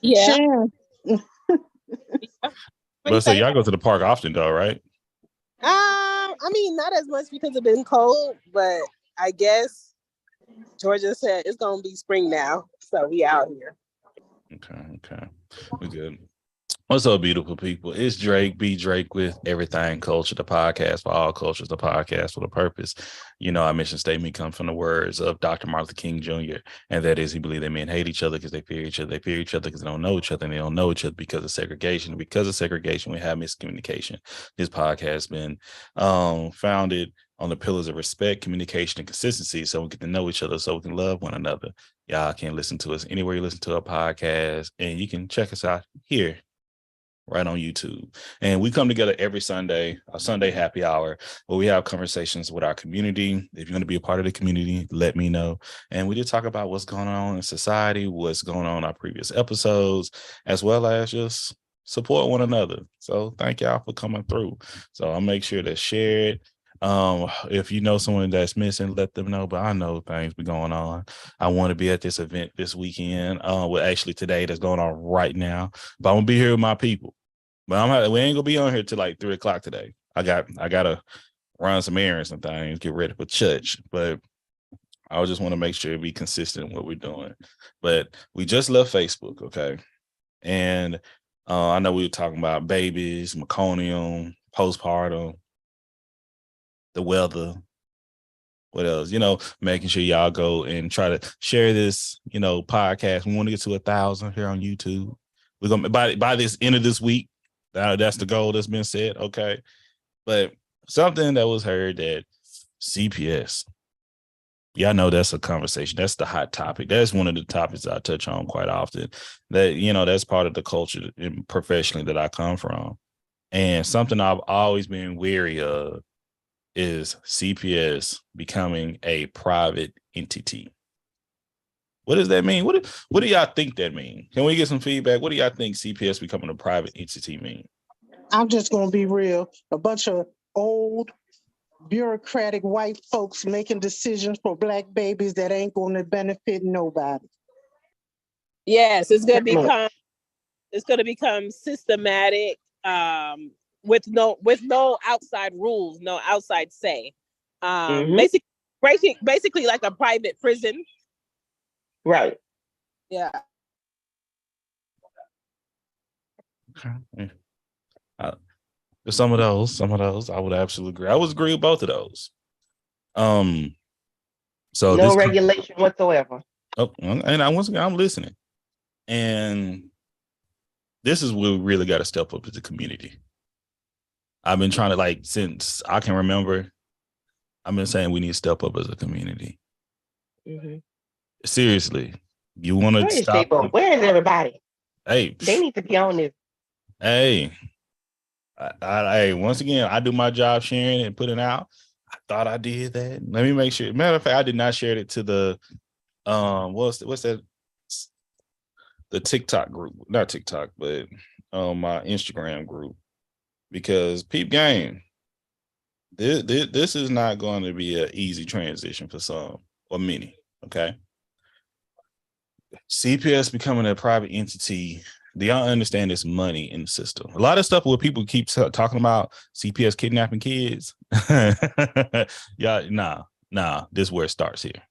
Yeah. Sure. Yeah. What do you But so say? y'all go to the park often though, right? I mean, not as much because it's been cold, but I guess Georgia said it's gonna be spring now, so we out here. Okay, okay. We good. What's up, beautiful people? It's Drake, B Drake with Everything Culture, the podcast for all cultures, the podcast for the purpose. You know, our mission statement comes from the words of Dr. Martin Luther King Jr., and that is he believed that men hate each other because they fear each other. They fear each other because they don't know each other, and they don't know each other because of segregation. And because of segregation, we have miscommunication. This podcast has been founded on the pillars of respect, communication, and consistency so we get to know each other, so we can love one another. Y'all can listen to us anywhere you listen to a podcast, and you can check us out here right on YouTube. And we come together every Sunday, a Sunday happy hour, where we have conversations with our community. If you want to be a part of the community, let me know. And we just talk about what's going on in society, what's going on in our previous episodes, as well as just support one another. So thank y'all for coming through. So I'll make sure to share it. If you know someone that's missing, let them know. But I know things be going on. I want to be at this event this weekend. Well, actually today that's going on right now. But I'm gonna be here with my people. But we ain't gonna be on here till like 3:00 today. I gotta run some errands and things, get ready for church. But I just want to make sure we consistent in what we're doing. But we just left Facebook, okay? And I know we were talking about babies, meconium, postpartum, the weather. What else? You know, making sure y'all go and try to share this, podcast. We want to get to 1,000 here on YouTube. We're gonna by this end of this week. That's the goal that's been set. Okay. But something that was heard that CPS. Yeah, I know that's a conversation. That's the hot topic. That's one of the topics I touch on quite often. That, that's part of the culture professionally that I come from. And something I've always been wary of is CPS becoming a private entity. What does that mean? What do y'all think that mean? Can we get some feedback? What do y'all think CPS becoming a private entity mean? I'm just going to be real. A bunch of old bureaucratic white folks making decisions for black babies that ain't going to benefit nobody. Yes, it's gonna become systematic, with no outside rules, no outside say. Basically like a private prison. Right. Yeah. Okay. Some of those, I would absolutely agree. I would agree with both of those. So no regulation whatsoever. Oh, and once again, I'm listening. And this is where we really got to step up as a community. I've been trying to, since I can remember, I've been saying we need to step up as a community. Mm-hmm. Seriously, you want to stop? Where is everybody? Hey, they need to be on this. Hey, I once again, I do my job sharing and putting out. I thought I did that. Let me make sure. Matter of fact, I did not share it to the what's that? The TikTok group, not TikTok, but my Instagram group, because peep game. This is not going to be an easy transition for some or many. Okay. CPS becoming a private entity. Do y'all understand this money in the system? A lot of stuff where people keep talking about CPS kidnapping kids. Yeah, nah. This is where it starts here.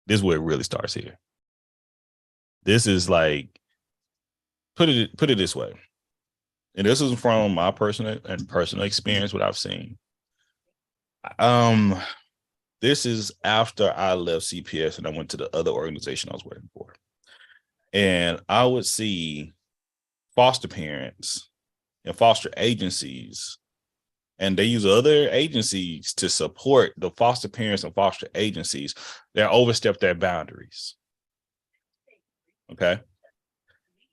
This is where it really starts here. This is like, put it this way. And this is from my personal experience, what I've seen. This is after I left CPS and I went to the other organization I was working for. And I would see foster parents and foster agencies, and they use other agencies to support the foster parents and foster agencies that overstep their boundaries. Okay.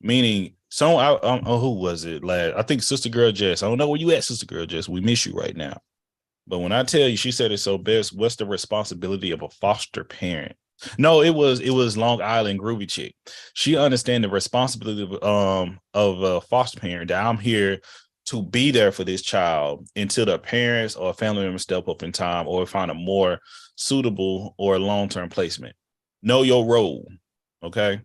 Meaning, who was it? I think Sister Girl Jess. I don't know where you at, Sister Girl Jess. We miss you right now. But when I tell you, she said it so best. What's the responsibility of a foster parent? No, it was Long Island Groovy Chick. She understand the responsibility of a foster parent, that I'm here to be there for this child until the parents or family members step up in time or find a more suitable or long-term placement. Know your role. Okay.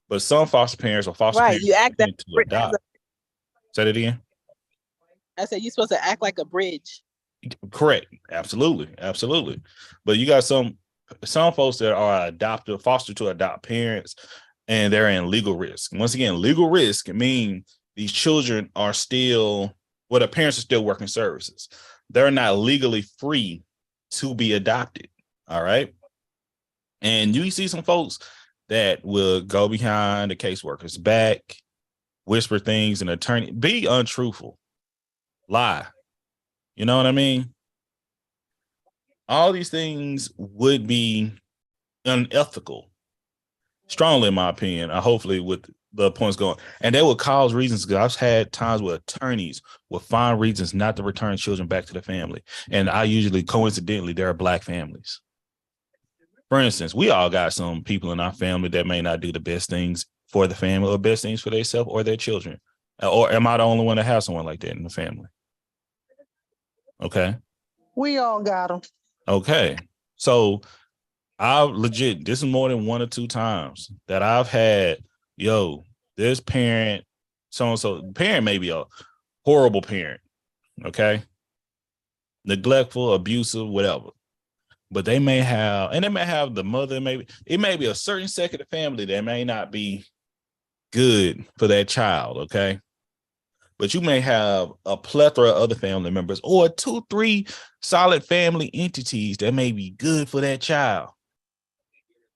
But some foster parents or foster Right. parents You act that tend to adopt. Say that again. I said you're supposed to act like a bridge. Correct. Absolutely. Absolutely. But you got some folks that are adopted, foster to adopt parents, and they're in legal risk. Once again, legal risk means these children are still, well, the parents are still working services. They're not legally free to be adopted. All right. And you see some folks that will go behind the caseworker's back, whisper things, and attorney, be untruthful, lie. You know what I mean? All these things would be unethical, strongly in my opinion. Hopefully with the points going, and they would cause reasons, because I've had times where attorneys will find reasons not to return children back to the family. And I usually, coincidentally, there are Black families. For instance, we all got some people in our family that may not do the best things for the family or best things for themselves or their children. Or am I the only one that has someone like that in the family? Okay. We all got them. Okay. So I legit, this is more than 1 or 2 times that I've had, this parent, so-and-so, parent may be a horrible parent, okay? Neglectful, abusive, whatever. But they may have, and they may have the mother, it may be a certain second of the family that may not be good for that child, okay? But you may have a plethora of other family members or 2, 3 solid family entities that may be good for that child.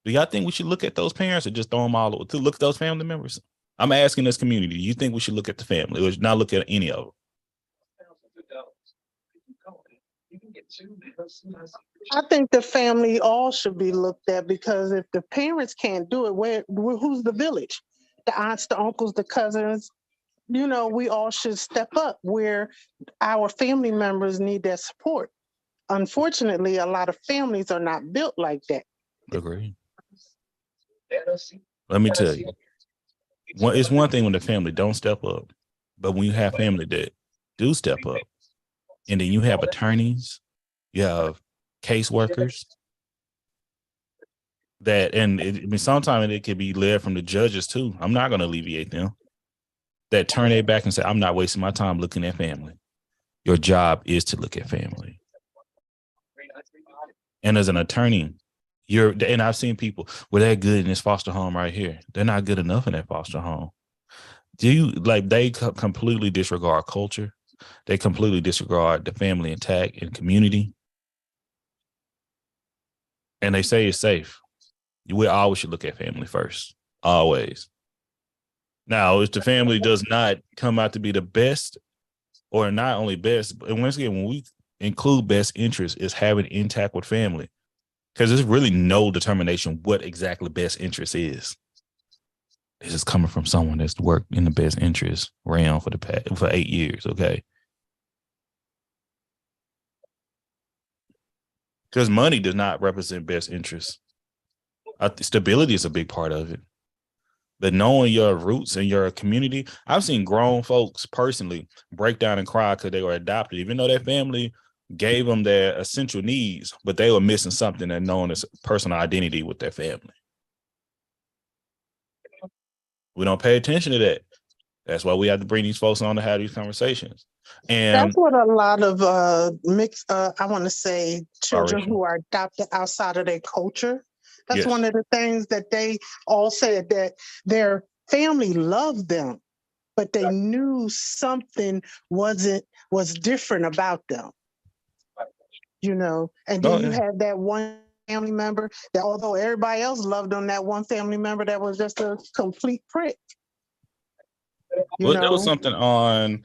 Do y'all think we should look at those parents or just throw them all over to look at those family members? I'm asking this community, do you think we should look at the family or not look at any of them? I think the family all should be looked at, because if the parents can't do it, who's the village? The aunts, the uncles, the cousins, we all should step up where our family members need that support. Unfortunately, a lot of families are not built like that. Agree. Let me tell you, it's one thing when the family don't step up, but when you have family that do step up, and then you have attorneys, you have caseworkers sometimes it could be led from the judges too. I'm not going to alleviate them. That turn their back and say, I'm not wasting my time looking at family. Your job is to look at family. And as an attorney, and I've seen people, they're good in this foster home right here. They're not good enough in that foster home. They completely disregard culture. They completely disregard the family intact and community. And they say it's safe. We always should look at family first. Always. Now, if the family does not come out to be the best, or not only best, but once again, when we include best interest, is having intact with family. Because there's really no determination what exactly best interest is. This is coming from someone that's worked in the best interest realm for 8 years, okay? Because money does not represent best interest. Stability is a big part of it. But knowing your roots and your community, I've seen grown folks personally break down and cry because they were adopted, even though their family gave them their essential needs, but they were missing something that known as personal identity with their family. We don't pay attention to that. That's why we have to bring these folks on to have these conversations. And that's what a lot of I want to say, children who are adopted outside of their culture. That's one of the things that they all said, that their family loved them, but they knew something was different about them. And then you had that one family member that, although everybody else loved them, that one family member that was just a complete prick. There was something on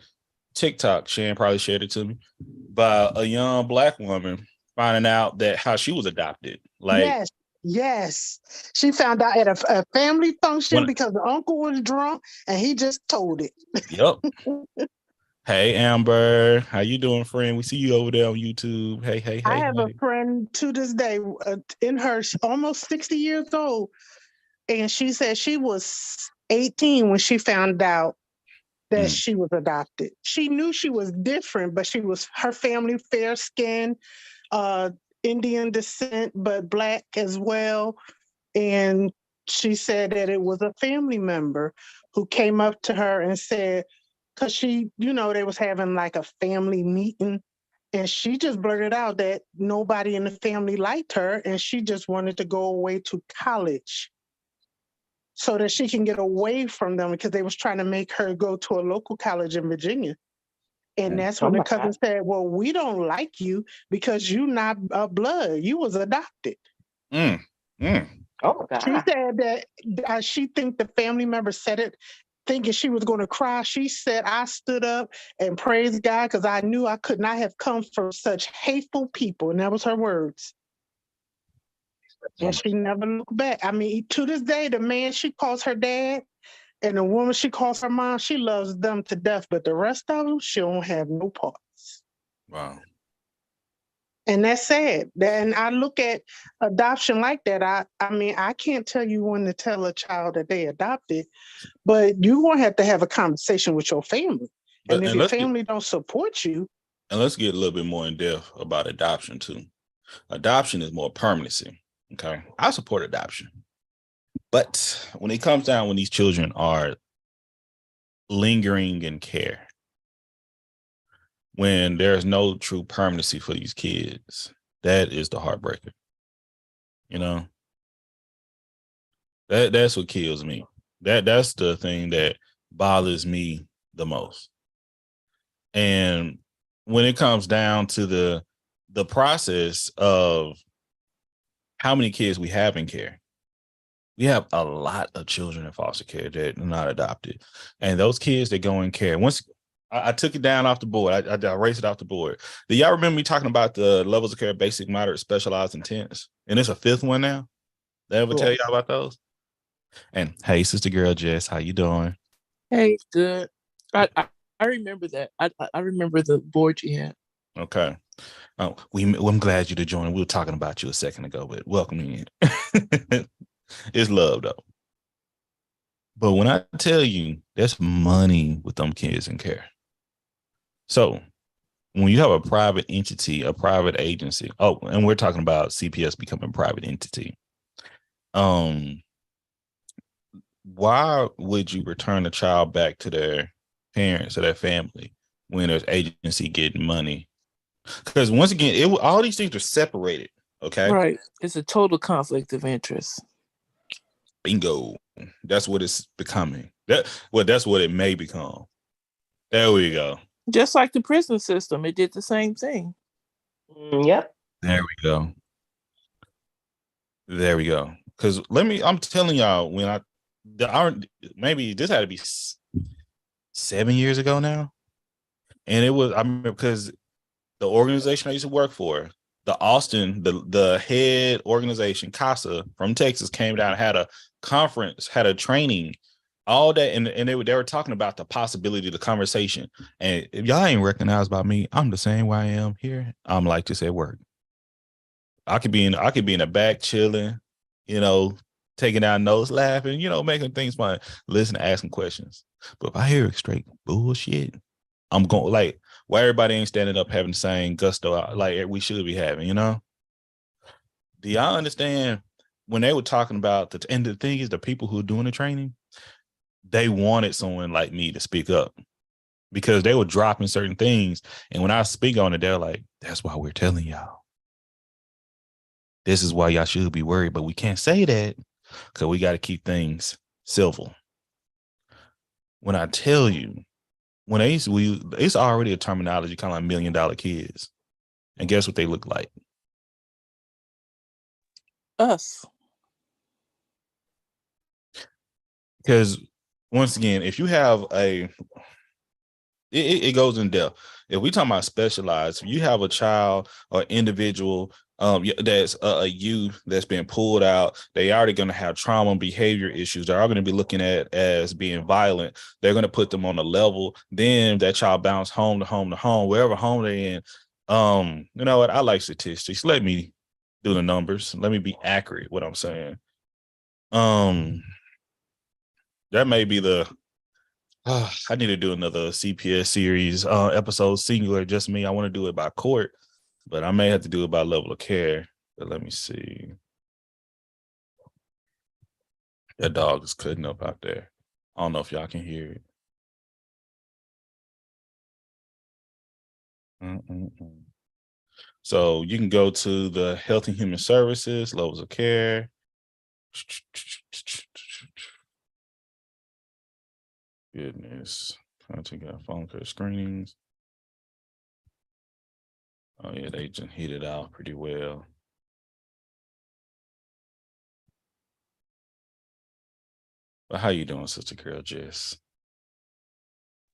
TikTok, Shan probably shared it to me, by a young Black woman finding out that how she was adopted. Yes. She found out at a family function because the uncle was drunk and he just told it. Yep. Hey, Amber, how you doing, friend? We see you over there on YouTube. Hey. I have a friend to this day in her almost 60 years old, and she said she was 18 when she found out that she was adopted. She knew she was different, but her family, fair skin, Indian descent, but Black as well. And she said that it was a family member who came up to her and said, because she, they was having like a family meeting, and she just blurted out that nobody in the family liked her, and she just wanted to go away to college so that she can get away from them, because they was trying to make her go to a local college in Virginia. And that's when Oh the my cousin God. said, well, we don't like you because you not blood. You was adopted. Mm, mm. Oh my She God. said that she think the family member said it thinking she was going to cry. She said, I stood up and praised God because I knew I could not have come from such hateful people. And that was her words. And she never looked back. I mean, to this day, the man she calls her dad and the woman she calls her mom, she loves them to death. But the rest of them, she don't have no parts. Wow. And that's sad. And I look at adoption like that. I mean, I can't tell you when to tell a child that they adopted, but you're going to have a conversation with your family. And if your family don't support you. And let's get a little bit more in depth about adoption too. Adoption is more permanency. Okay. I support adoption. But when it comes down when these children are lingering in care, when there's no true permanency for these kids, that is the heartbreaker. That's what kills me. That's the thing that bothers me the most. And when it comes down to the process of how many kids we have in care, we have a lot of children in foster care that are not adopted. And those kids that go in care, once I took it down off the board, I erased it off the board. Do y'all remember me talking about the levels of care, basic, moderate, specialized, intense? And it's a fifth one now. They ever tell y'all about those? And hey, sister girl Jess, how you doing? Hey, good. I remember that. I remember the board you had. Okay. Oh, I'm glad you to join. We were talking about you a second ago, but welcome in. It's love though. But when I tell you there's money with them kids in care. So when you have a private entity, a private agency, and we're talking about CPS becoming a private entity. Why would you return a child back to their parents or their family when there's agency getting money? Because once again, all these things are separated. Okay. Right. It's a total conflict of interest. Bingo. That's what it's becoming. That's what it may become. There we go. Just like the prison system, it did the same thing. Yep. There we go. There we go. Because I'm telling y'all, maybe this had to be 7 years ago now. And I remember because the organization I used to work for, the Austin, the head organization, CASA from Texas, came down and had a conference, had a training, all that. And they were talking about the possibility of the conversation. And if y'all ain't recognized by me, I'm the same way I am here. I'm like this at work. I could be in the back chilling, taking down notes, laughing, making things fun, listening, asking questions. But if I hear straight bullshit, I'm going like, why everybody ain't standing up having the same gusto like we should be having, Do y'all understand when they were talking about and the thing is, the people who are doing the training, they wanted someone like me to speak up because they were dropping certain things. And when I speak on it, they're like, that's why we're telling y'all. This is why y'all should be worried, but we can't say that because we got to keep things civil. When I tell you, it's already a terminology kind of like $1 million kids. And guess what they look like? Us. Because once again, if you have it goes in depth. If we talking about specialized, if you have a child or individual that's a youth that's been pulled out, they already going to have trauma and behavior issues. They're all going to be looking at as being violent. They're going to put them on a level. Then that child bounce home to home to home, wherever home they're in. You know what? I like statistics. Let me do the numbers. Let me be accurate what I'm saying. That may be I need to do another CPS series episode, singular, just me. I want to do it by court, but I may have to do it by level of care. But let me see. That dog is cutting up out there. I don't know if y'all can hear it. Mm-mm-mm. So you can go to the Health and Human Services, levels of care. Goodness. Content got phone care screenings. Oh yeah, they just hit it out pretty well. But how you doing, Sister Girl Jess?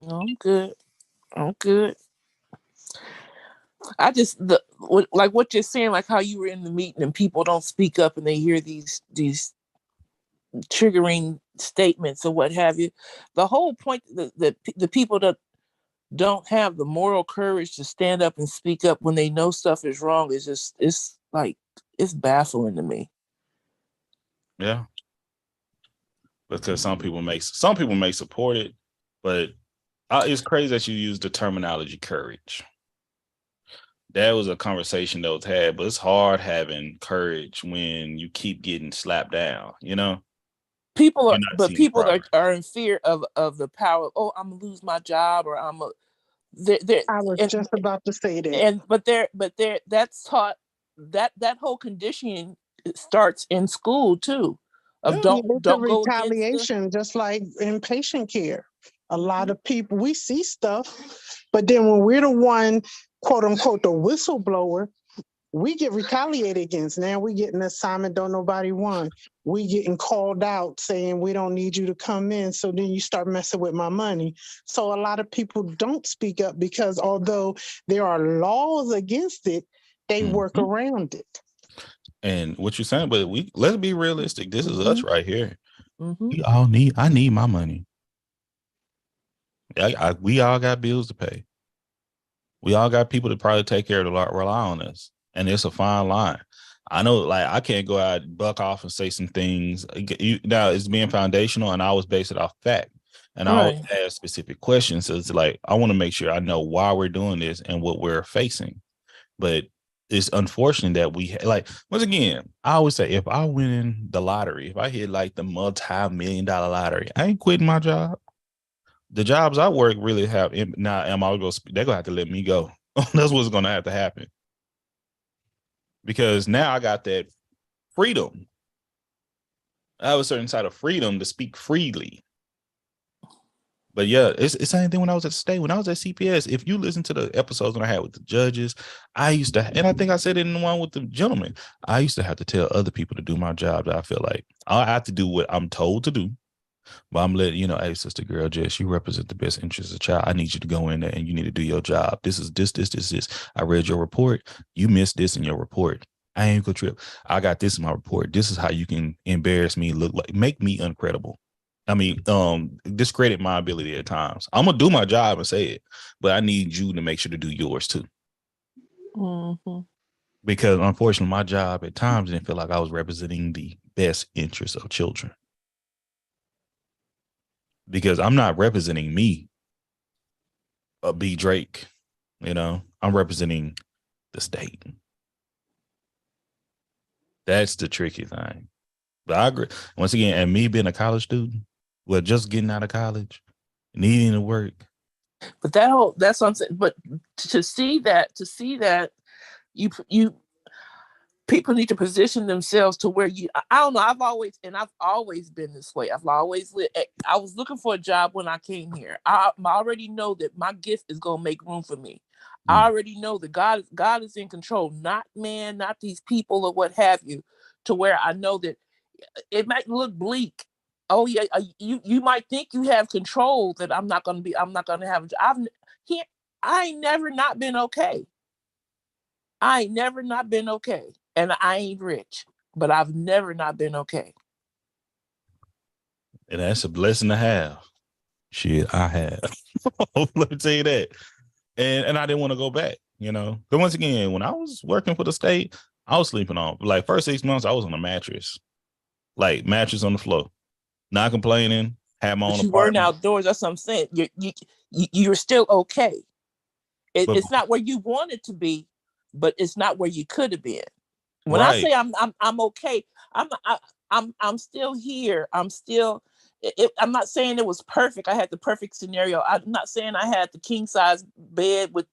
No, I'm good. I'm good. I just like what you're saying, like how you were in the meeting and people don't speak up and they hear these triggering statements or what have you. The whole point that the people that don't have the moral courage to stand up and speak up when they know stuff is wrong is just it's baffling to me. Yeah. Because some people may support it, but it's crazy that you use the terminology courage. That was a conversation that was had, but it's hard having courage when you keep getting slapped down, you know? People are in fear of the power. Oh, I'm gonna lose my job, or I'm a. I was just about to say that. But that's taught that whole conditioning starts in school too. Of don't go retaliation, just like in patient care. A lot of people, we see stuff, but then when we're the one, quote unquote, the whistleblower, we get retaliated against. Now we get an assignment don't nobody want. We getting called out saying we don't need you to come in. So then you start messing with my money. So a lot of people don't speak up because although there are laws against it, they work around it. And what you're saying, but let's be realistic. This is us right here. I need my money. We all got bills to pay. We all got people to probably take care of rely on us. And it's a fine line. I know, like, I can't go out and buck off and say some things. Now, it's being foundational, and I always base it off fact. And I always ask specific questions. So it's like, I want to make sure I know why we're doing this and what we're facing. But it's unfortunate that once again, I always say, if I win the lottery, if I hit like the multi-million-dollar lottery, I ain't quitting my job. The jobs I work really have now. They're gonna have to let me go. That's what's gonna have to happen, because now I got that freedom. I have a certain side of freedom to speak freely. But yeah, it's the same thing when I was at state. When I was at CPS, if you listen to the episodes when I had with the judges, I used to, and I think I said it in the one with the gentleman, I used to have to tell other people to do my job. That I feel like I have to do what I'm told to do. But I'm letting you know, hey, Sister Girl Jess, you represent the best interests of the child. I need you to go in there and you need to do your job. This is this. I read your report. You missed this in your report. I ain't gonna trip. I got this in my report. This is how you can embarrass me, make me uncredible. I mean, discredit my ability at times. I'm gonna do my job and say it, but I need you to make sure to do yours too. Because unfortunately, my job at times didn't feel like I was representing the best interests of children. Because I'm not representing me, B. Drake, I'm representing the state. That's the tricky thing. But I agree. Once again, and me being a college student, just getting out of college, needing to work. But that's what I'm saying. But to see that you people need to position themselves to where I don't know. I've always been this way. I've always lived. I was looking for a job when I came here. I already know that my gift is going to make room for me. I already know that God is in control, not man, not these people or what have you, to where I know that it might look bleak. Oh yeah, you might think you have control, that I'm not going to have a job. I ain't never not been okay. I ain't never not been okay. And I ain't rich, but I've never not been okay. And that's a blessing to have. Shit, I have. Let me tell you that. And I didn't want to go back, But once again, when I was working for the state, I was sleeping on, like, first 6 months, I was on a mattress. Like, mattress on the floor. Not complaining, had my own apartment. You weren't outdoors, that's what I'm saying. You're still okay. It's not where you wanted to be, but it's not where you could have been. When I say I'm okay, I'm still here. I'm not saying it was perfect. I had the perfect scenario. I'm not saying I had the king size bed with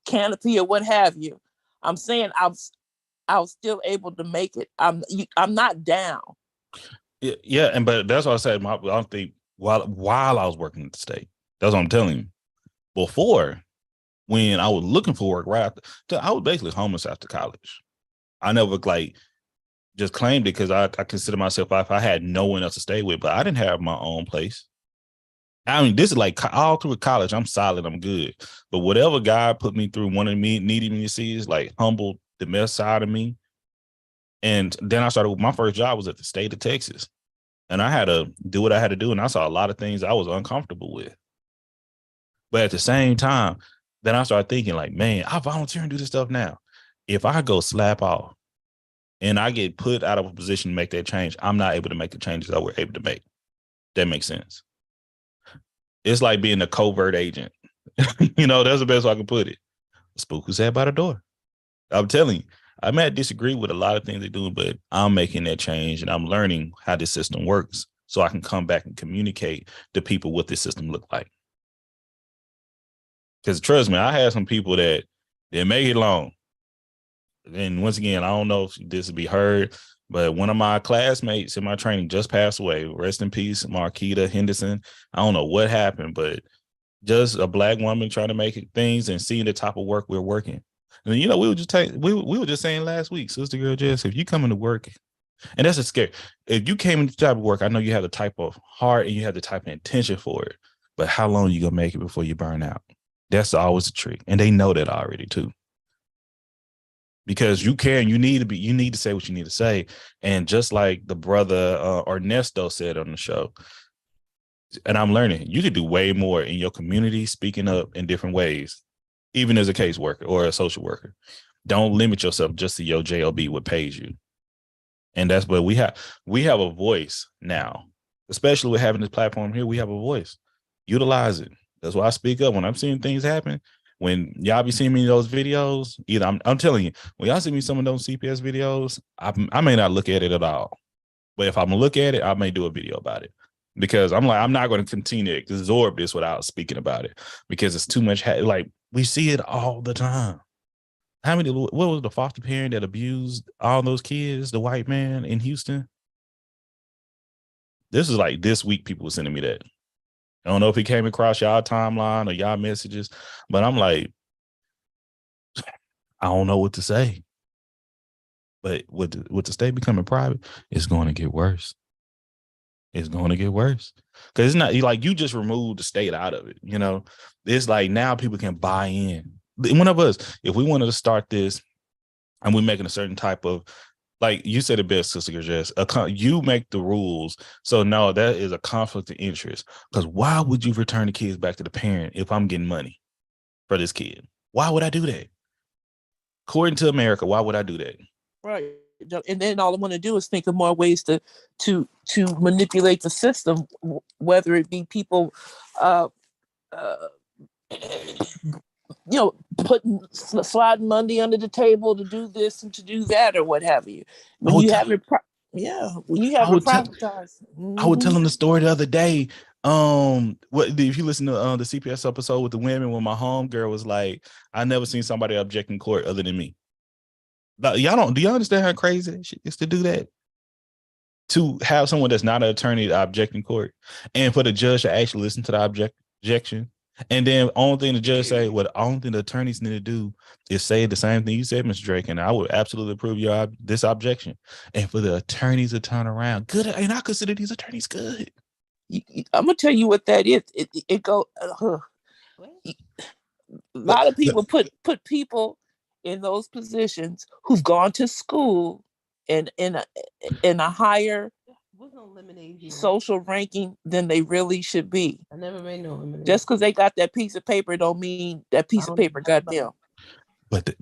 canopy or what have you. I'm saying I was still able to make it. I'm not down. Yeah, and but that's what I said. I don't think while I was working at the state, that's what I'm telling you. Before, when I was looking for work, right after, I was basically homeless after college. I never like just claimed it because I consider myself, if I had no one else to stay with, but I didn't have my own place. I mean, this is like all through college. I'm solid. I'm good. But whatever God put me through, needing me to see is like humbled the best side of me. And then I started. My first job was at the state of Texas, and I had to do what I had to do. And I saw a lot of things I was uncomfortable with. But at the same time, then I started thinking like, man, I volunteer and do this stuff now. If I go slap off and I get put out of a position to make that change, I'm not able to make the changes I were able to make. That makes sense. It's like being a covert agent. You know, that's the best way I can put it. A spook who sat by the door. I'm telling you, I might disagree with a lot of things they're doing, but I'm making that change and I'm learning how this system works so I can come back and communicate to people what this system look like. Because trust me, I had some people that didn't make it long. And once again, I don't know if this will be heard, but one of my classmates in my training just passed away. Rest in peace, Marquita Henderson. I don't know what happened, but just a Black woman trying to make things and seeing the type of work we're working. And you know, we were just saying last week, Sister Girl Jess, if you come into work, and that's a scary. If you came into the type of work, I know you have the type of heart and you have the type of intention for it, but how long are you gonna make it before you burn out? That's always a trick, and they know that already too. Because you care and you need to say what you need to say. And just like the brother Ernesto said on the show, and I'm learning, you could do way more in your community, speaking up in different ways, even as a caseworker or a social worker. Don't limit yourself just to your job, what pays you. And that's what we have a voice now, especially with having this platform here. We have a voice. Utilize it. That's why I speak up when I'm seeing things happen. When y'all be seeing me in those videos, either I'm telling you, when y'all see me some of those CPS videos, I may not look at it at all. But if I'm gonna look at it, I may do a video about it. Because I'm not going to continue to absorb this without speaking about it. Because it's too much, like, we see it all the time. What was the foster parent that abused all those kids, the white man in Houston? This is like this week, people were sending me that. I don't know if it came across y'all timeline or y'all messages, but I'm like, I don't know what to say. But with the state becoming private, it's going to get worse. It's going to get worse. Because it's not like you just removed the state out of it. You know, it's like now people can buy in. One of us, if we wanted to start this and we're making a certain type of, like you said it best, Sister Jess, you make the rules. So no, that is a conflict of interest. Because why would you return the kids back to the parent if I'm getting money for this kid? Why would I do that? According to America, why would I do that? Right. And then all I want to do is think of more ways to manipulate the system, whether it be people sliding money under the table to do this and to do that or what have you. When you have it privatized. I was telling the story the other day. If you listen to the CPS episode with the women, when my homegirl was like, I never seen somebody object in court other than me. Do y'all understand how crazy that shit is to do that? To have someone that's not an attorney to object in court, and for the judge to actually listen to the objection, and then only thing the judge say, what only thing the attorneys need to do is say the same thing you said, Mr. Drake, and I would absolutely approve this objection. And for the attorneys to turn around, good, and I consider these attorneys good. I'm gonna tell you what that is. It go. A lot of people put people in those positions who've gone to school and in a higher social ranking than they really should be. I never made no elimination. Just because they got that piece of paper don't mean that piece of paper got them. But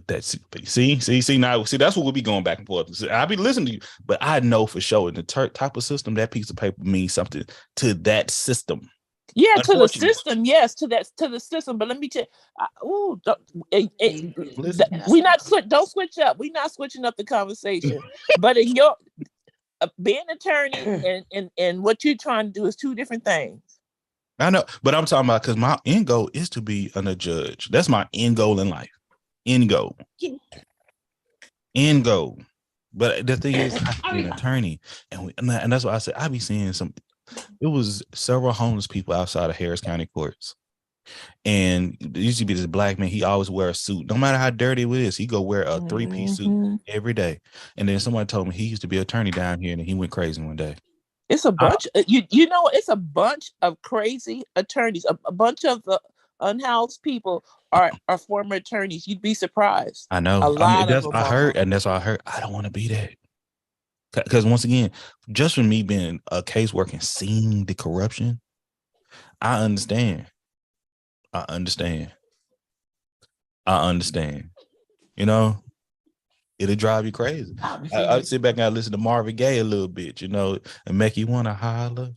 that's now that's what we'll be going back and forth. I'll be listening to you, but I know for sure in the type of system that piece of paper means something to that system. Yeah, to the system, yes, to the system. But let me tell you, don't switch up. We're not switching up the conversation. But in your being an attorney and what you're trying to do is two different things. I know, but I'm talking about because my end goal is to be a judge. That's my end goal in life. End goal. End goal. But the thing is, I have to be an attorney, and that's why I said I be seeing some. It was several homeless people outside of Harris County courts, and there used to be this black man. He always wear a suit, no matter how dirty it is. He go wear a 3-piece suit every day. And then somebody told me he used to be an attorney down here, and he went crazy one day. It's a bunch. You know, it's a bunch of crazy attorneys. A bunch of the unhoused people are former attorneys. You'd be surprised. I know. A lot of them. I heard, and that's why I heard. I don't want to be that. Because once again, just from me being a caseworker and seeing the corruption, I understand. You know, it'll drive you crazy. I sit back and I listen to Marvin Gaye a little bit, you know, and make you want to holler.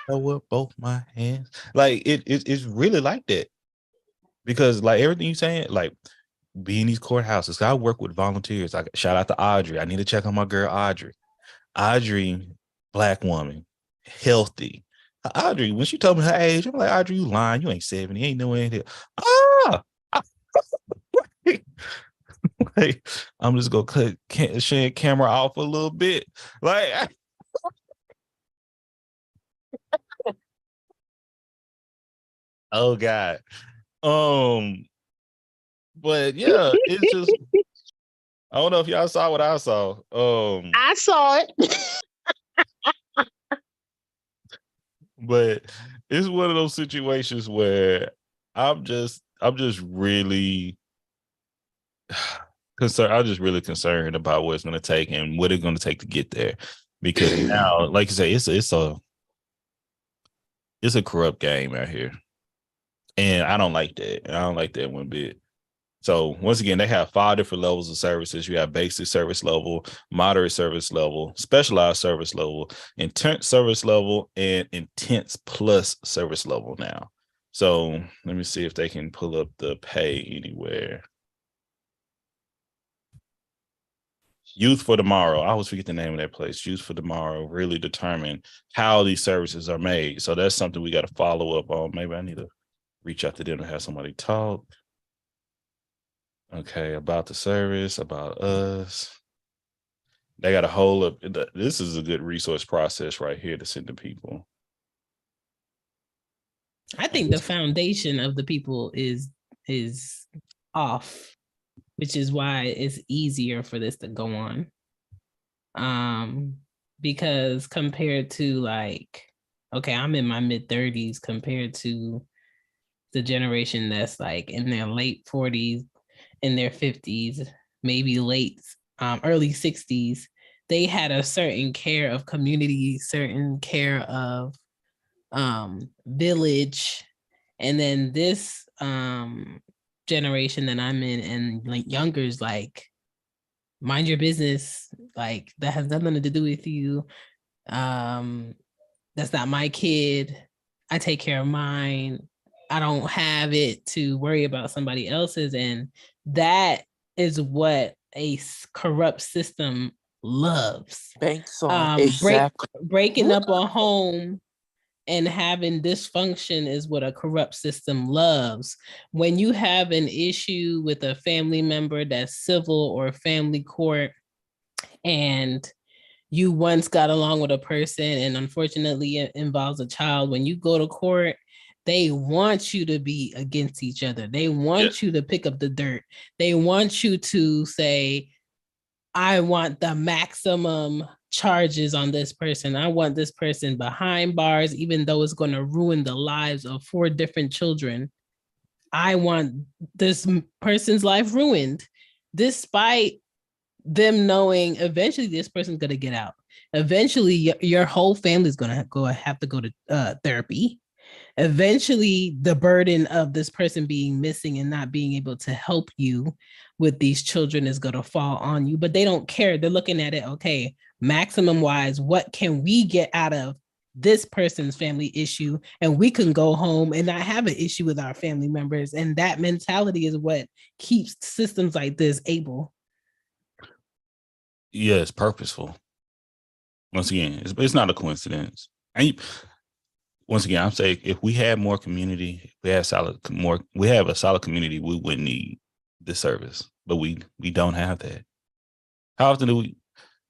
Throw up both my hands. Like it's really like that. Because like everything you're saying, like be in these courthouses. I work with volunteers. I shout out to Audrey. I need to check on my girl Audrey. Audrey, black woman, healthy. Audrey, when she told me her age, I'm like, Audrey, you lying. You ain't 70. You ain't no way. Like, I'm just gonna cut Shane camera off a little bit. Like, oh God. But yeah, it's just I don't know if y'all saw what I saw. I saw it. But it's one of those situations where I'm just really concerned. I'm just really concerned about what it's going to take and what it's going to take to get there. Because now, like you say, it's a corrupt game out here, and I don't like that. I don't like that one bit. So once again, they have 5 different levels of services. You have basic service level, moderate service level, specialized service level, intense service level, and intense plus service level now. So let me see if they can pull up the pay anywhere. Youth for Tomorrow. I always forget the name of that place. Youth for Tomorrow really determine how these services are made. So that's something we got to follow up on. Maybe I need to reach out to them and have somebody talk. Okay, about the service, about us. They got a whole up. This is a good resource process right here to send to people. I think the foundation of the people is off, which is why it's easier for this to go on. Because compared to like, okay, I'm in my mid-30s compared to the generation that's like in their late 40s, in their 50s, maybe early 60s, they had a certain care of community, certain care of village. And then this generation that I'm in and like younger is like, mind your business. Like that has nothing to do with you. That's not my kid. I take care of mine. I don't have it to worry about somebody else's. And that is what a corrupt system loves. Banks on exactly. Breaking up a home and having dysfunction is what a corrupt system loves. When you have an issue with a family member that's civil or family court, and you once got along with a person and unfortunately it involves a child, when you go to court, they want you to be against each other. They want you to pick up the dirt. They want you to say, I want the maximum charges on this person. I want this person behind bars, even though it's going to ruin the lives of 4 different children. I want this person's life ruined, despite them knowing eventually this person's going to get out. Eventually, your whole family is going to have to go to therapy. Eventually, the burden of this person being missing and not being able to help you with these children is going to fall on you, but they don't care. They're looking at it, okay, maximum wise, what can we get out of this person's family issue? And we can go home and not have an issue with our family members. And that mentality is what keeps systems like this able. Yeah, it's purposeful. Once again, it's not a coincidence. And once again, I'm saying if we had more community, we have a solid community, we wouldn't need this service. But we don't have that. How often do we?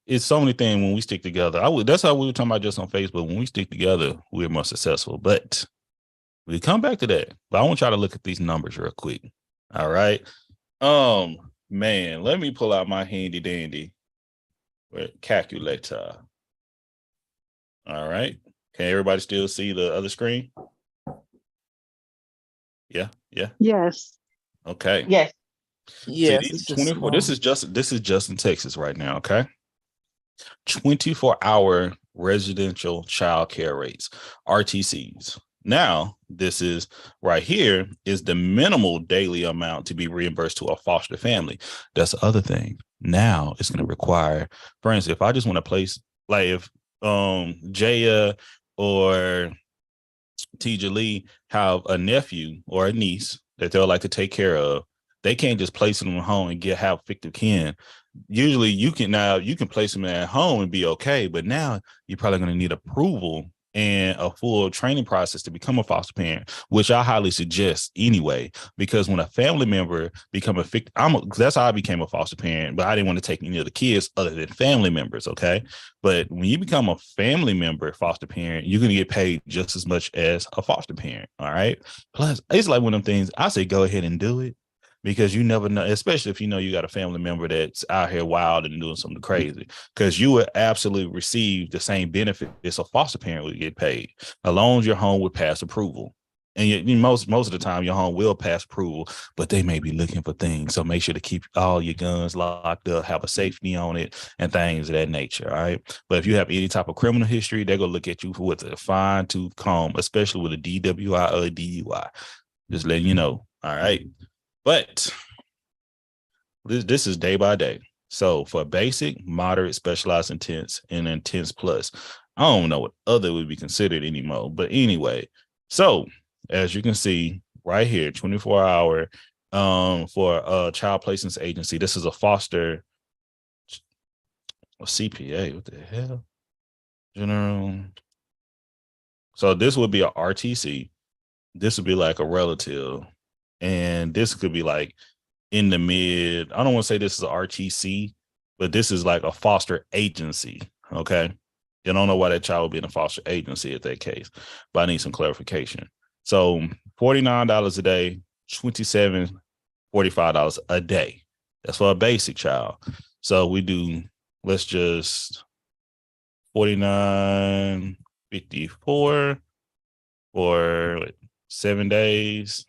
It's so many things when we stick together. That's how we were talking about just on Facebook. When we stick together, we're more successful. But we come back to that. But I want y'all to look at these numbers real quick. All right. Man, let me pull out my handy dandy calculator. All right. Can everybody still see the other screen? Yeah. Yes. Okay. Yes. Yes, See, it's just 24. small. This is just in Texas right now. Okay. 24-hour residential child care rates, RTCs. Now, this is right here is the minimal daily amount to be reimbursed to a foster family. That's the other thing. Now it's going to require, for instance, if I just want to place, like if Jaya or Teja Lee have a nephew or a niece that they'll like to take care of, they can't just place them at home and have fictive kin. Usually you can place them at home and be okay, but now you're probably going to need approval and a full training process to become a foster parent, which I highly suggest anyway, because when a family member become a fictive, that's how I became a foster parent, but I didn't want to take any of the kids other than family members. Okay. But when you become a family member foster parent, you're going to get paid just as much as a foster parent. All right. Plus, it's like one of them things I say, go ahead and do it. Because you never know, especially if you know you got a family member that's out here wild and doing something crazy, because you would absolutely receive the same benefits a foster parent would get paid, as long as your home would pass approval. And most of the time, your home will pass approval, but they may be looking for things. So make sure to keep all your guns locked up, have a safety on it, and things of that nature. All right. But if you have any type of criminal history, they're going to look at you with a fine tooth comb, especially with a DWI or a DUI. Just letting you know. All right. But this is day by day. So for basic, moderate, specialized, intense, and intense plus, I don't know what other would be considered anymore. But anyway, so as you can see right here, 24-hour for a child placements agency. This is a foster CPA. What the hell? General. So this would be a RTC. This would be like a relative. And this could be like in the mid, I don't want to say this is a RTC, but this is like a foster agency. Okay. You don't know why that child would be in a foster agency at that case, but I need some clarification. So $49 a day, $45 a day. That's for a basic child. So we do, let's just $49.54 for 7 days.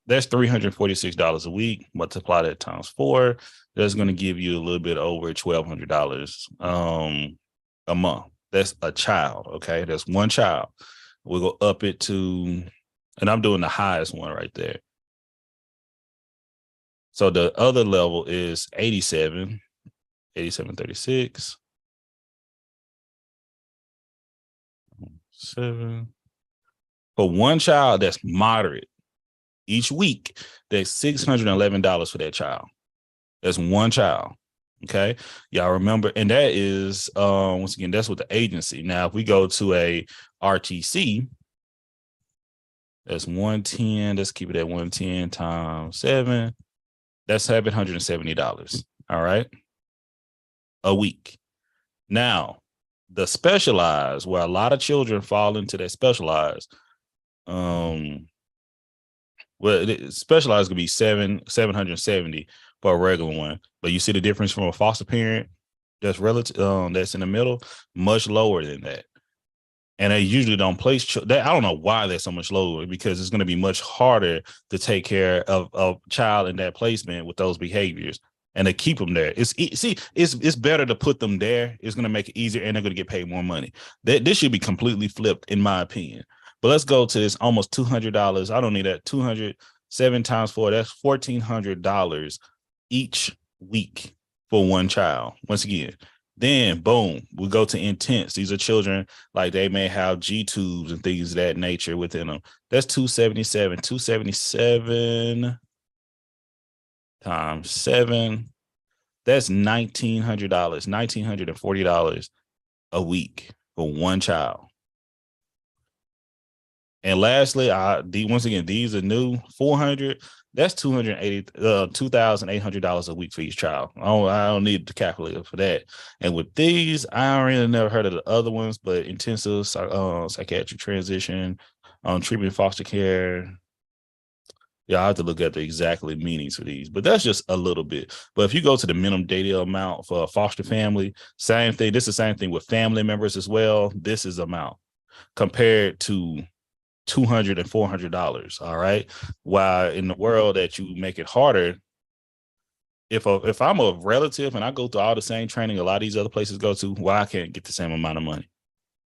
That's $346 a week. Multiply that times 4. That's going to give you a little bit over $1,200 a month. That's a child. Okay. That's one child. We'll go up it to, and I'm doing the highest one right there. So the other level is 87.36. 7. For one child, that's moderate. Each week, there's $611 for that child. That's one child. Okay. Y'all remember, and that is once again, that's with the agency. Now, if we go to a RTC, that's 110. Let's keep it at 110 times 7. That's $770. All right. A week. Now, the specialized, where a lot of children fall into that specialized, specialized could be $770 for a regular one, but you see the difference from a foster parent that's relative, that's in the middle, much lower than that. And they usually don't place that. I don't know why they're so much lower, because it's going to be much harder to take care of a child in that placement with those behaviors, and to keep them there. It's better to put them there. It's going to make it easier, and they're going to get paid more money. This should be completely flipped, in my opinion. But let's go to this almost $200. I don't need that. 207 times 4. That's $1,400 each week for one child. Once again, then boom, we go to intense. These are children, like they may have G tubes and things of that nature within them. That's 277. 277 times 7. That's $1,900, $1,940 a week for one child. And lastly, once again, these are new 400. That's $2,800 a week for each child. I don't need the calculator for that. And with these, I really never heard of the other ones, but intensive psychiatric transition, treatment, foster care. Yeah, I have to look at the exactly meanings for these, but that's just a little bit. But if you go to the minimum data amount for a foster family, same thing. This is the same thing with family members as well. This is amount compared to $200 and $400. All right. While in the world that you make it harder, if I'm a relative and I go through all the same training a lot of these other places go to, why I can't get the same amount of money?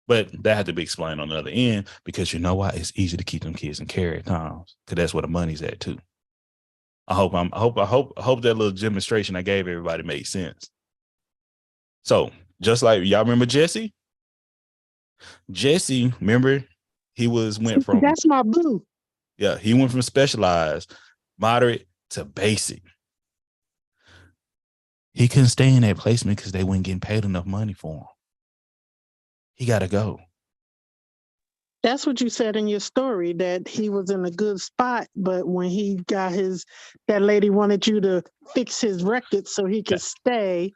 But that had to be explained on the other end, because you know why? It's easy to keep them kids in care at times, because that's where the money's at too. I hope that little demonstration I gave everybody made sense. So just like y'all remember Jesse? Jesse, remember? He went from, that's my boo. Yeah, he went from specialized, moderate to basic. He couldn't stay in that placement because they weren't getting paid enough money for him. He got to go. That's what you said in your story, that he was in a good spot, but when he got that lady wanted you to fix his record so he could stay.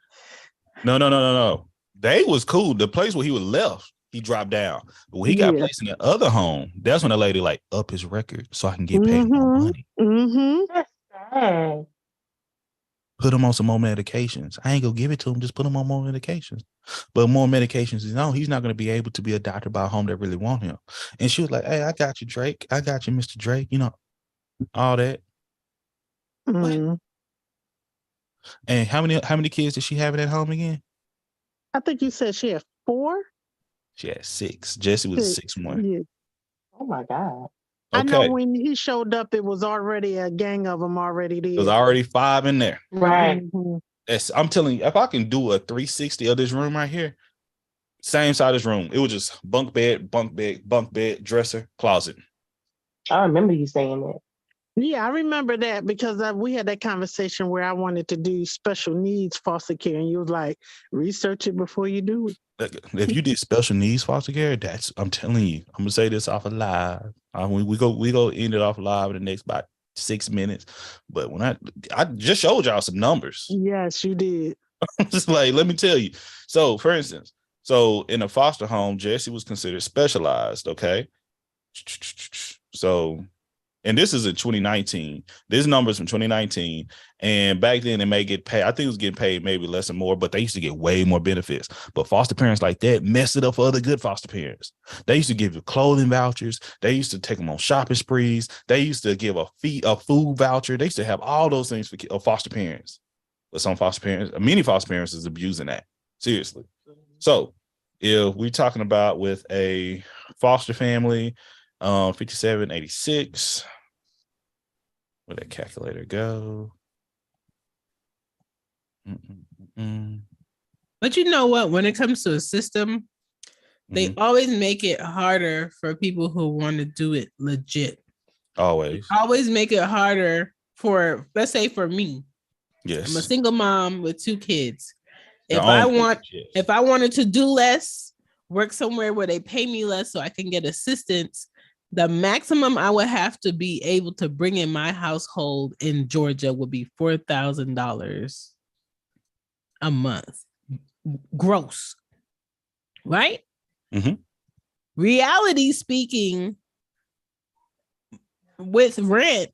No. They was cool. The place where he was left, he dropped down. But when he got placed in the other home, that's when the lady up his record so I can get paid more money. Mm-hmm. Put him on some more medications. I ain't gonna give it to him. Just put him on more medications. But more medications, he's not going to be able to be a doctor by a home that really want him. And she was like, "Hey, I got you, Drake. I got you, Mr. Drake. You know, all that." Mm. And how many kids did she have in that home again? I think you said she had 4. She had 6. Jesse was 6 one. Yeah. Oh my God. Okay. I know when he showed up, it was already a gang of them already there. There's already 5 in there. Right. Mm-hmm. I'm telling you, if I can do a 360 of this room right here, same side of this room, it was just bunk bed, dresser, closet. I remember you saying that. Yeah, I remember that because we had that conversation where I wanted to do special needs foster care, and you was like, research it before you do it. If you did special needs foster care, I'm telling you, I'm gonna say this off of live. We go end it off live in the next about 6 minutes. But when I just showed y'all some numbers. Yes, you did. Just like, let me tell you. So, for instance, in a foster home, Jesse was considered specialized. Okay, so. And this is in 2019. This number's from 2019. And back then, it may get paid. I think it was getting paid maybe less or more, but they used to get way more benefits. But foster parents like that messed it up for other good foster parents. They used to give you clothing vouchers. They used to take them on shopping sprees. They used to give a food voucher. They used to have all those things for foster parents. But many foster parents is abusing that. Seriously. So if we're talking about with a foster family, 5786. Where'd that calculator go? But you know what? When it comes to a system, they always make it harder for people who want to do it legit. Always make it harder for, let's say, for me. Yes. I'm a single mom with 2 kids. If I wanted to do less, work somewhere where they pay me less so I can get assistance, the maximum I would have to be able to bring in my household in Georgia would be $4,000 a month, gross, right? Mm-hmm. Reality speaking, with rent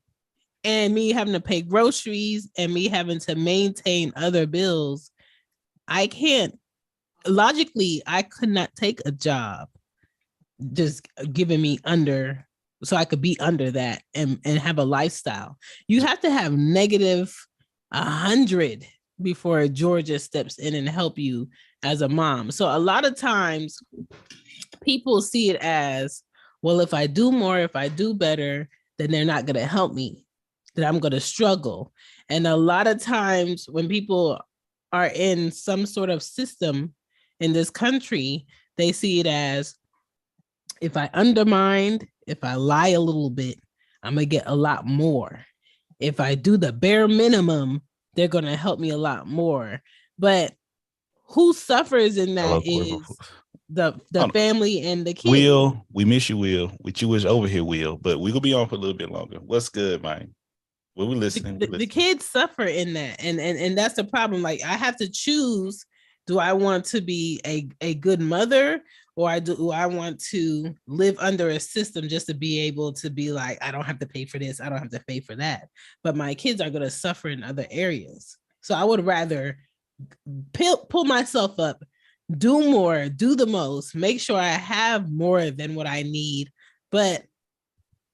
and me having to pay groceries and me having to maintain other bills, I could not take a job just giving me under, so I could be under that and have a lifestyle. You have to have negative 100 before Georgia steps in and help you as a mom. So a lot of times people see it as, well, if I do more, if I do better, then they're not going to help me, that I'm going to struggle. And a lot of times when people are in some sort of system in this country, they see it as, if I undermine, if I lie a little bit, I'm going to get a lot more. If I do the bare minimum, they're going to help me a lot more. But who suffers in that is the family and the kids. Will, we miss you, Will. With you was over here, Will, but we gonna be on for a little bit longer. What's good, man? Well, we listening. The kids suffer in that, and that's the problem. Like, I have to choose: do I want to be a good mother, or do I want to live under a system just to be able to be like, I don't have to pay for this, I don't have to pay for that, but my kids are going to suffer in other areas. So I would rather pull myself up, do more, do the most, make sure I have more than what I need. But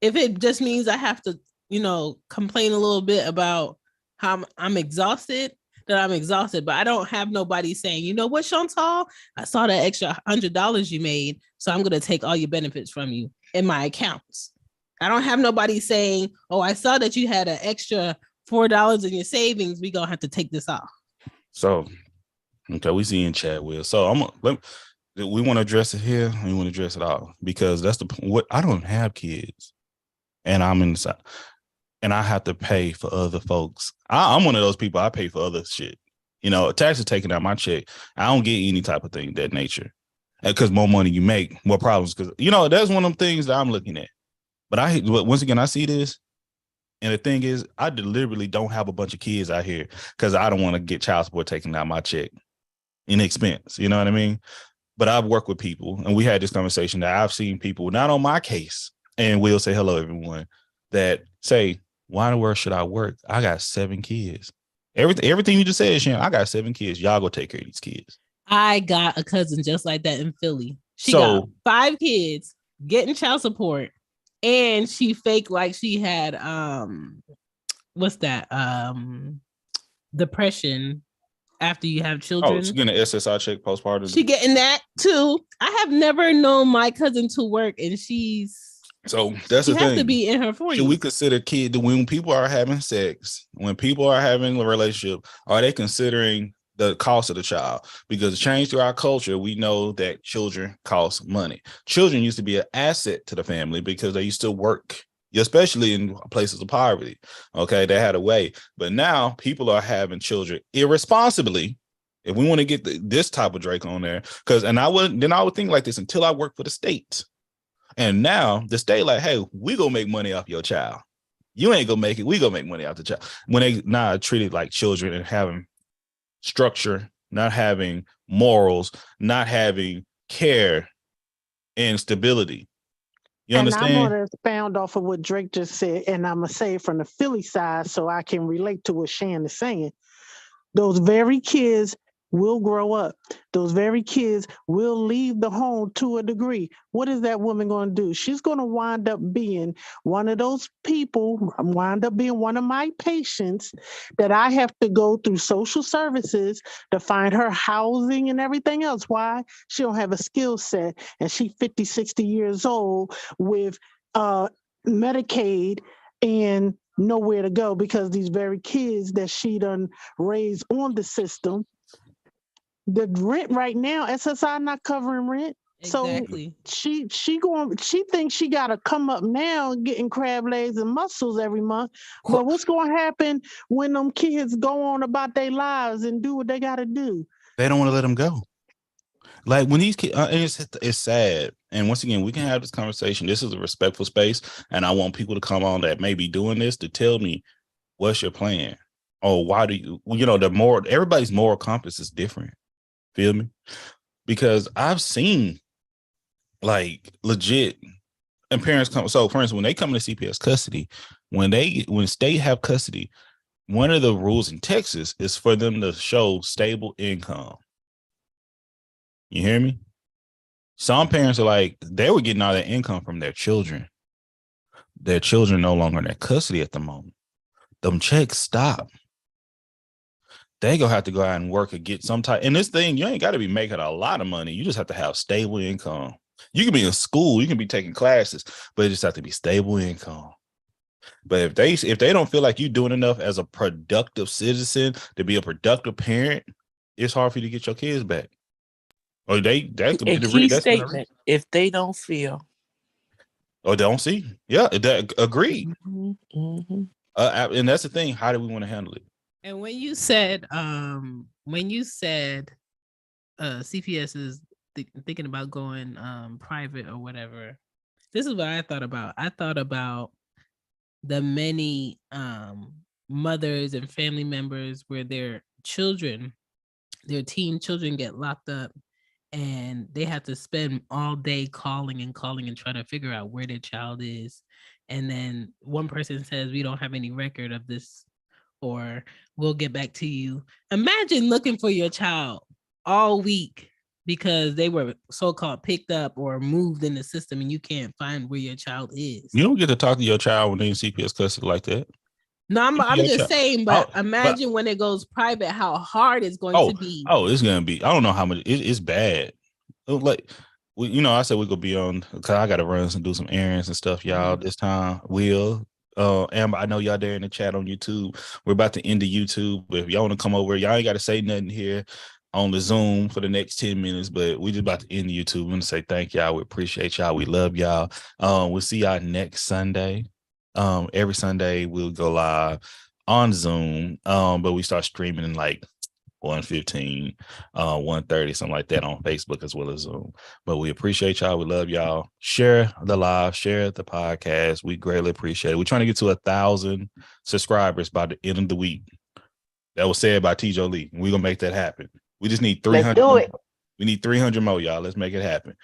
if it just means I have to, complain a little bit about how I'm exhausted, then I'm exhausted. But I don't have nobody saying, you know what, Chantal, I saw that extra $100 you made, so I'm going to take all your benefits from you in my accounts. I don't have nobody saying, oh, I saw that you had an extra $4 in your savings, we going to have to take this off. So, okay, we see in chat, Will. So we want to address it here. We want to address it all because that's what I don't have kids, and I'm inside, and I have to pay for other folks. I'm one of those people. I pay for other shit. Taxes taken out my check. I don't get any type of thing that nature, because more money you make, more problems. Because that's one of them things that I'm looking at. But once again, I see this. And the thing is, I deliberately don't have a bunch of kids out here because I don't want to get child support taken out my check in expense. You know what I mean? But I've worked with people, and we had this conversation that I've seen people, not on my case, and we'll say hello, everyone, that say, why in the world should I work? I got 7 kids. Everything you just said, Shan, I got 7 kids. Y'all go take care of these kids. I got a cousin just like that in Philly. She got 5 kids getting child support. And she faked like she had what's that? Depression after you have children. Oh, she's getting an SSI check postpartum. She getting that too. I have never known my cousin to work, and that's the thing. She has to be in her 40s. Should we consider when people are having sex, when people are having a relationship, are they considering the cost of the child? Because the change to our culture, we know that children cost money. Children used to be an asset to the family because they used to work, especially in places of poverty. Okay, they had a way. But now people are having children irresponsibly. If we want to get this type of Drake on there, I would think like this until I worked for the state. And now the state like, hey, we gonna make money off your child. You ain't gonna make it. We gonna make money off the child. When they now treated like children and having structure, not having morals, not having care and stability. You understand? And I'm going to expound off of what Drake just said, and I'm going to say it from the Philly side so I can relate to what Shan is saying. Those very kids will grow up. Those very kids will leave the home to a degree. What is that woman going to do? She's going to wind up being one of those people, wind up being one of my patients that I have to go through social services to find her housing and everything else. Why? She don't have a skill set, and she's 50, 60 years old with Medicaid and nowhere to go because these very kids that she done raised on the system. The rent right now, SSI not covering rent. Exactly. So she thinks she got to come up now getting crab legs and mussels every month. But what's going to happen when them kids go on about their lives and do what they got to do? They don't want to let them go. Like when these kids, it's sad. And once again, we can have this conversation. This is a respectful space. And I want people to come on that may be doing this to tell me, what's your plan? Oh, why do you, everybody's moral compass is different. Feel me? Because I've seen like legit, and parents come. So for instance, when they come into CPS custody, when state have custody, one of the rules in Texas is for them to show stable income. You hear me? Some parents are like, they were getting all their income from their children. Their children no longer in their custody at the moment. Them checks stop. They gonna have to go out and work and get some type. And this thing, you ain't got to be making a lot of money. You just have to have stable income. You can be in school, you can be taking classes, but it just have to be stable income. But if they don't feel like you're doing enough as a productive citizen to be a productive parent, it's hard for you to get your kids back. Or that's a key statement. If they don't feel, or don't see, yeah, agreed. Mm-hmm. And that's the thing. How do we want to handle it? And when you said CPS is thinking about going private or whatever, this is what I thought about. I thought about the many mothers and family members where their children, their teen children, get locked up, and they have to spend all day calling and trying to figure out where their child is. And then one person says, we don't have any record of this, or we'll get back to you. Imagine looking for your child all week because they were so-called picked up or moved in the system, and you can't find where your child is. You don't get to talk to your child when they're in CPS custody like that. No, I'm Your just child. saying, but Oh, imagine when it goes private, how hard it's going to be. Oh, it's gonna be. I don't know how much. It's bad. Like, I said we could be on because I got to run and do some errands and stuff, y'all. This time, Amber, I know y'all there in the chat on YouTube. We're about to end the YouTube, but if y'all want to come over, y'all ain't got to say nothing here on the Zoom for the next 10 minutes, but we just about to end the YouTube. We want to say thank y'all. We appreciate y'all. We love y'all. We'll see y'all next Sunday. Every Sunday we'll go live on Zoom, but we start streaming in like 1:15, 1:30, something like that on Facebook as well as Zoom. But we appreciate y'all. We love y'all. Share the live, share the podcast. We greatly appreciate it. We're trying to get to 1,000 subscribers by the end of the week. That was said by T.J. Lee. We're gonna make that happen. We just need 300. Let's do it. We need 300 more, y'all. Let's make it happen.